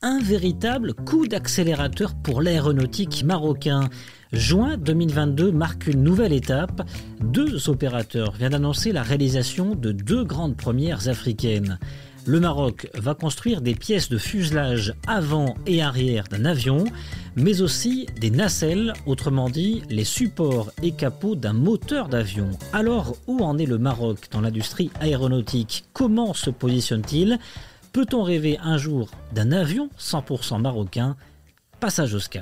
Un véritable coup d'accélérateur pour l'aéronautique marocain. Juin 2022 marque une nouvelle étape. Deux opérateurs viennent d'annoncer la réalisation de deux grandes premières africaines. Le Maroc va construire des pièces de fuselage avant et arrière d'un avion, mais aussi des nacelles, autrement dit les supports et capots d'un moteur d'avion. Alors, où en est le Maroc dans l'industrie aéronautique? Comment se positionne-t-il? Peut-on rêver un jour d'un avion 100% marocain? Passage au scan.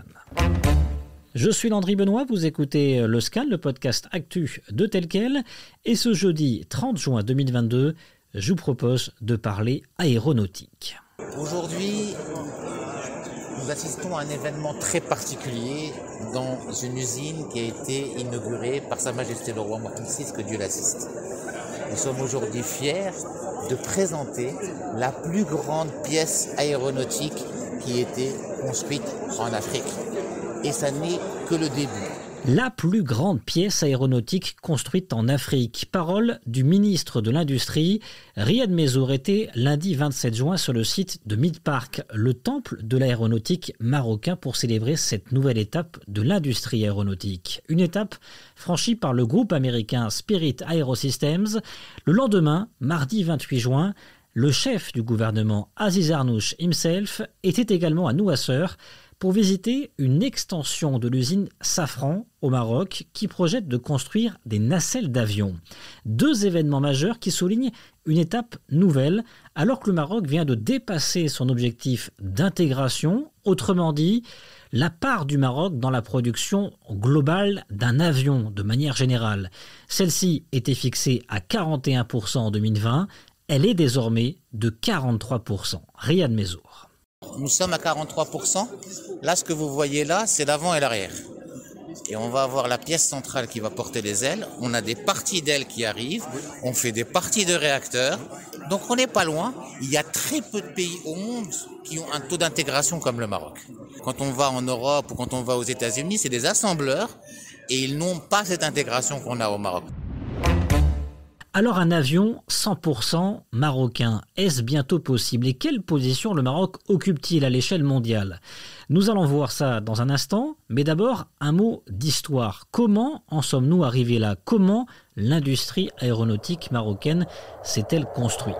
Je suis Landry Benoît, vous écoutez le scan, le podcast actu de Tel Quel, et ce jeudi 30 juin 2022, je vous propose de parler aéronautique. Aujourd'hui, nous assistons à un événement très particulier dans une usine qui a été inaugurée par Sa Majesté le Roi Mohammed VI, que Dieu l'assiste. Nous sommes aujourd'hui fiers de présenter la plus grande pièce aéronautique qui a été construite en Afrique. Et ça n'est que le début. La plus grande pièce aéronautique construite en Afrique. Parole du ministre de l'Industrie. Riyad Mezzour était lundi 27 juin sur le site de Midpark, le temple de l'aéronautique marocain, pour célébrer cette nouvelle étape de l'industrie aéronautique. Une étape franchie par le groupe américain Spirit AeroSystems. Le lendemain, mardi 28 juin, le chef du gouvernement, Aziz Arnouch himself, était également à Nouasseur pour visiter une extension de l'usine Safran au Maroc qui projette de construire des nacelles d'avion. Deux événements majeurs qui soulignent une étape nouvelle alors que le Maroc vient de dépasser son objectif d'intégration, autrement dit, la part du Maroc dans la production globale d'un avion de manière générale. Celle-ci était fixée à 41% en 2020, elle est désormais de 43%. Riyad Mezzour. Nous sommes à 43%. Là, ce que vous voyez là, c'est l'avant et l'arrière. Et on va avoir la pièce centrale qui va porter les ailes. On a des parties d'ailes qui arrivent. On fait des parties de réacteurs. Donc on n'est pas loin. Il y a très peu de pays au monde qui ont un taux d'intégration comme le Maroc. Quand on va en Europe ou quand on va aux États-Unis, c'est des assembleurs et ils n'ont pas cette intégration qu'on a au Maroc. Alors un avion 100% marocain, est-ce bientôt possible? Et quelle position le Maroc occupe-t-il à l'échelle mondiale? Nous allons voir ça dans un instant, mais d'abord un mot d'histoire. Comment en sommes-nous arrivés là? Comment l'industrie aéronautique marocaine s'est-elle construite?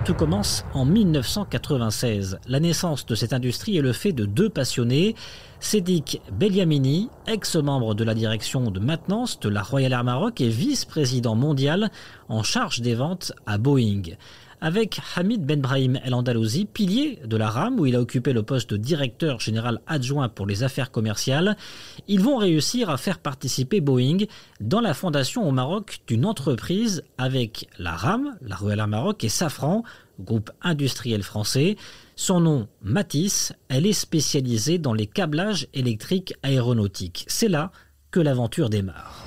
Tout commence en 1996. La naissance de cette industrie est le fait de deux passionnés, Sédik Beliamini, ex-membre de la direction de maintenance de la Royal Air Maroc et vice-président mondial en charge des ventes à Boeing. Avec Hamid Ben Brahim El Andalousi, pilier de la RAM, où il a occupé le poste de directeur général adjoint pour les affaires commerciales, ils vont réussir à faire participer Boeing dans la fondation au Maroc d'une entreprise avec la RAM, la Royal Air Maroc, et Safran, groupe industriel français. Son nom, Matisse, elle est spécialisée dans les câblages électriques aéronautiques. C'est là que l'aventure démarre.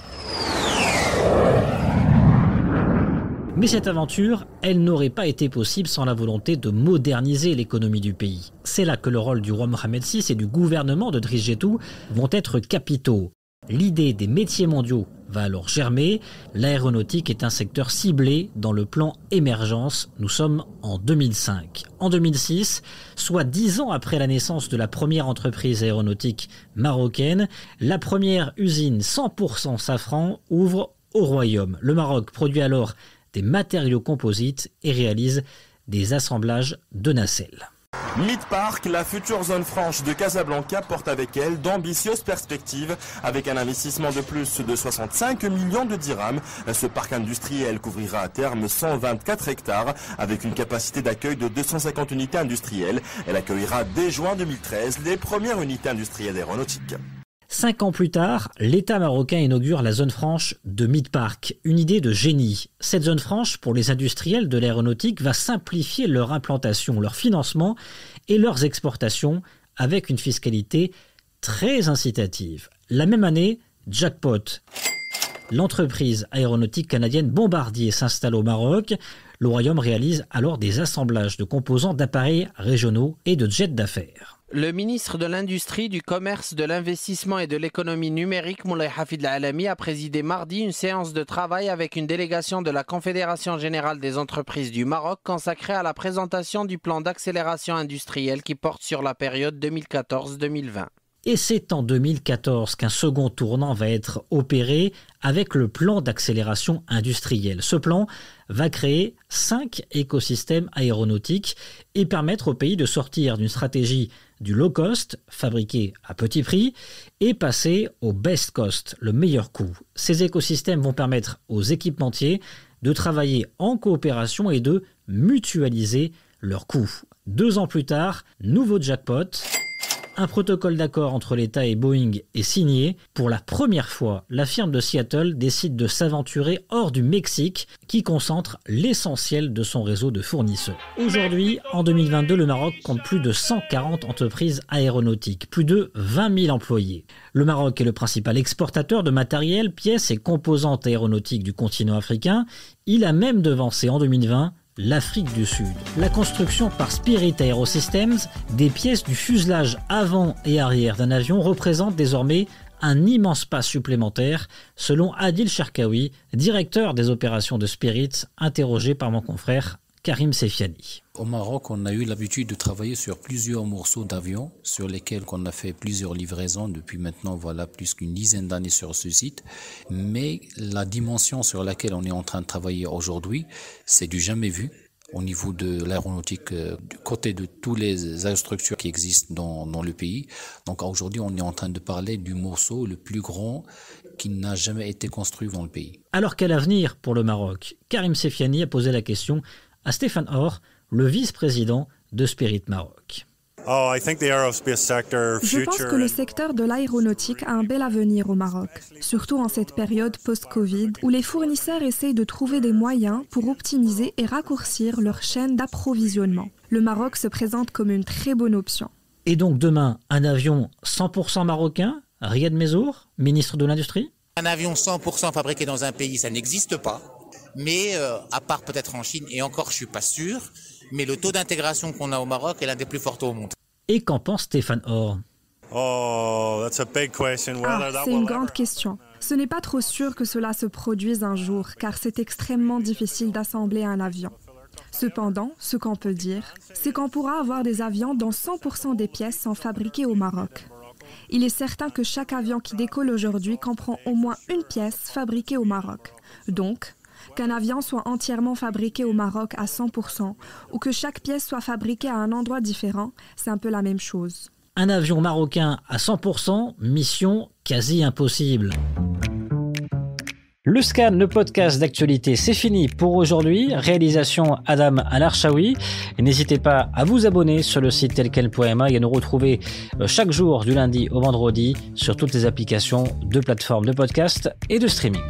Mais cette aventure, elle n'aurait pas été possible sans la volonté de moderniser l'économie du pays. C'est là que le rôle du roi Mohammed VI et du gouvernement de Driss Jettou vont être capitaux. L'idée des métiers mondiaux va alors germer. L'aéronautique est un secteur ciblé dans le plan émergence. Nous sommes en 2005. En 2006, soit 10 ans après la naissance de la première entreprise aéronautique marocaine, la première usine 100% Safran ouvre au Royaume. Le Maroc produit alors des matériaux composites et réalise des assemblages de nacelles. Midpark, la future zone franche de Casablanca, porte avec elle d'ambitieuses perspectives. Avec un investissement de plus de 65 millions de dirhams, ce parc industriel couvrira à terme 124 hectares avec une capacité d'accueil de 250 unités industrielles. Elle accueillera dès juin 2013 les premières unités industrielles aéronautiques. 5 ans plus tard, l'État marocain inaugure la zone franche de Midpark, une idée de génie. Cette zone franche, pour les industriels de l'aéronautique, va simplifier leur implantation, leur financement et leurs exportations avec une fiscalité très incitative. La même année, jackpot. L'entreprise aéronautique canadienne Bombardier s'installe au Maroc. Le Royaume réalise alors des assemblages de composants d'appareils régionaux et de jets d'affaires. Le ministre de l'Industrie, du Commerce, de l'Investissement et de l'Économie numérique, Moulay Hafid Al-Alami, a présidé mardi une séance de travail avec une délégation de la Confédération Générale des Entreprises du Maroc consacrée à la présentation du plan d'accélération industrielle qui porte sur la période 2014-2020. Et c'est en 2014 qu'un second tournant va être opéré avec le plan d'accélération industrielle. Ce plan va créer 5 écosystèmes aéronautiques et permettre au pays de sortir d'une stratégie du low cost, fabriqué à petit prix, et passer au best cost, le meilleur coût. Ces écosystèmes vont permettre aux équipementiers de travailler en coopération et de mutualiser leurs coûts. 2 ans plus tard, nouveau jackpot. Un protocole d'accord entre l'État et Boeing est signé. Pour la première fois, la firme de Seattle décide de s'aventurer hors du Mexique, qui concentre l'essentiel de son réseau de fournisseurs. Aujourd'hui, en 2022, le Maroc compte plus de 140 entreprises aéronautiques, plus de 20 000 employés. Le Maroc est le principal exportateur de matériel, pièces et composantes aéronautiques du continent africain. Il a même devancé en 2020 l'Afrique du Sud. La construction par Spirit Aerosystems des pièces du fuselage avant et arrière d'un avion représente désormais un immense pas supplémentaire, selon Adil Cherkaoui, directeur des opérations de Spirit, interrogé par mon confrère Karim Sefiani. Au Maroc, on a eu l'habitude de travailler sur plusieurs morceaux d'avions sur lesquels on a fait plusieurs livraisons depuis maintenant plus qu'une dizaine d'années sur ce site. Mais la dimension sur laquelle on est en train de travailler aujourd'hui, c'est du jamais vu au niveau de l'aéronautique, du côté de toutes les aérostructures qui existent dans le pays. Donc aujourd'hui, on est en train de parler du morceau le plus grand qui n'a jamais été construit dans le pays. Alors quel avenir pour le Maroc ? Karim Sefiani a posé la question à Stéphane Or, le vice-président de Spirit Maroc. Je pense que le secteur de l'aéronautique a un bel avenir au Maroc, surtout en cette période post-Covid où les fournisseurs essayent de trouver des moyens pour optimiser et raccourcir leur chaîne d'approvisionnement. Le Maroc se présente comme une très bonne option. Et donc demain, un avion 100% marocain, Riyad Mezour, ministre de l'Industrie ? Un avion 100% fabriqué dans un pays, ça n'existe pas. Mais à part peut-être en Chine, et encore je suis pas sûr, mais le taux d'intégration qu'on a au Maroc est l'un des plus forts au monde. Et qu'en pense Stéphane Or ? C'est une grande question. Ce n'est pas trop sûr que cela se produise un jour, car c'est extrêmement difficile d'assembler un avion. Cependant, ce qu'on peut dire, c'est qu'on pourra avoir des avions dont 100% des pièces sont fabriquées au Maroc. Il est certain que chaque avion qui décolle aujourd'hui comprend au moins une pièce fabriquée au Maroc. Donc, qu'un avion soit entièrement fabriqué au Maroc à 100% ou que chaque pièce soit fabriquée à un endroit différent, c'est un peu la même chose. Un avion marocain à 100%, mission quasi impossible. Le scan, le podcast d'actualité, c'est fini pour aujourd'hui. Réalisation Adam Al-Arshawi. N'hésitez pas à vous abonner sur le site telquel.ma et à nous retrouver chaque jour du lundi au vendredi sur toutes les applications de plateformes de podcast et de streaming.